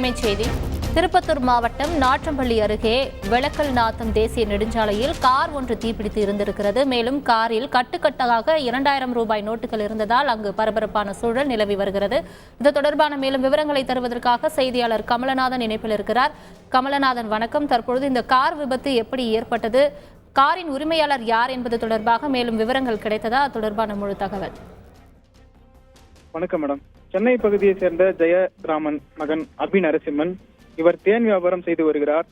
அண்மைச் செய்தி. திருப்பத்தூர் மாவட்டம் நாற்றம்பள்ளி அருகே வெளக்கல் நாத்தம் தேசிய நெடுஞ்சாலையில் கார் ஒன்று தீப்பிடித்து இருந்திருக்கிறது. மேலும் காரில் கட்டுக்கட்டாக 2000 ரூபாய் நோட்டுகள் இருந்ததால் அங்கு பரபரப்பான சூழல் நிலவி வருகிறது. இது தொடர்பான மேலும் விவரங்களை தருவதற்காக செய்தியாளர் கமலநாதன் இணைப்பில் இருக்கிறார். கமலநாதன், வணக்கம். தற்பொழுது இந்த கார் விபத்து எப்படி ஏற்பட்டது, காரின் உரிமையாளர் யார் என்பது தொடர்பாக மேலும் விவரங்கள் கிடைத்ததா? தொடர்பான முழு தகவல். வணக்கம் மேடம். சென்னை பகுதியை சேர்ந்த ஜெயராமன் மகன் அபி நரசிம்மன். இவர் தேன் வியாபாரம் செய்து வருகிறார்.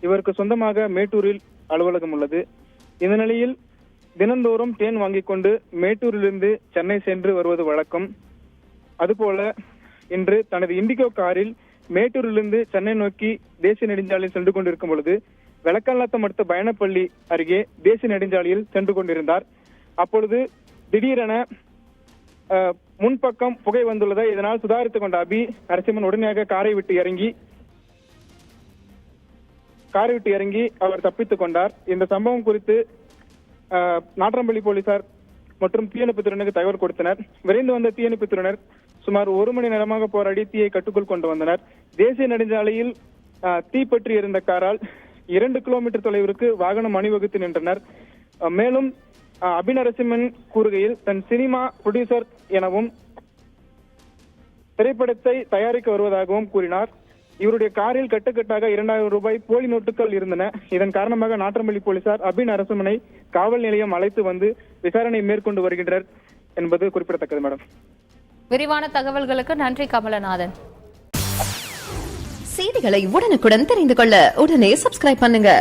இவருக்கு சொந்தமாக மேட்டூரில் அலுவலகம் உள்ளது. இந்த நிலையில் தினந்தோறும் தேன் வாங்கிக் கொண்டு மேட்டூரிலிருந்து சென்னை சென்று வருவது வழக்கம். அதுபோல இன்று தனது இண்டிகோ காரில் மேட்டூரிலிருந்து சென்னை நோக்கி தேசிய நெடுஞ்சாலையில் சென்று கொண்டிருக்கும் பொழுது வெளக்கல்நாத்தம் அடுத்த பயணப்பள்ளி அருகே தேசிய நெடுஞ்சாலையில் சென்று கொண்டிருந்தார். அப்பொழுது திடீரென முன்பக்கம் புகை வந்துள்ளது. இதனால் சுதாரித்துக் கொண்ட அபி நரசிம்மன் உடனடியாக காரை விட்டு இறங்கி அவர் தப்பித்துக் கொண்டார். இந்த சம்பவம் குறித்து நாற்றம்பள்ளி போலீசார் மற்றும் தீயணைப்புத் துறையினருக்கு தகவல் கொடுத்தனர். விரைந்து வந்த தீயணைப்புத் துறையினர் சுமார் 1 மணி நேரமாக போராடி தீயை கட்டுக்குள் கொண்டு வந்தனர். தேசிய நெடுஞ்சாலையில் தீப்பற்றி எரிந்த காரால் 2 கிலோமீட்டர் தொலைவிற்கு வாகனம் அணிவகுத்து நின்றனர். மேலும் அபி நரசிம்மன் கூறுகையில் தன் சினிமா புரொடியூசர் எனவும் திரைப்படத்தை தயாரிக்க வருவதாகவும் கூறினார். இவருடைய காரில் கட்டுக்கட்டாக 2000 ரூபாய் போலி நோட்டுகள் இருந்தன. இதன் காரணமாக நாற்றம்பள்ளி போலீசார் அபி நரசிம்மனை காவல் நிலையம் அழைத்து வந்து விசாரணை மேற்கொண்டு வருகின்றனர் என்பது குறிப்பிடத்தக்கது. மேடம், விரிவான தகவல்களுக்கு நன்றி கமலநாதன். செய்திகளை உடனுக்குடன் தெரிந்து கொள்ள உடனே சப்ஸ்கிரைப் பண்ணுங்க.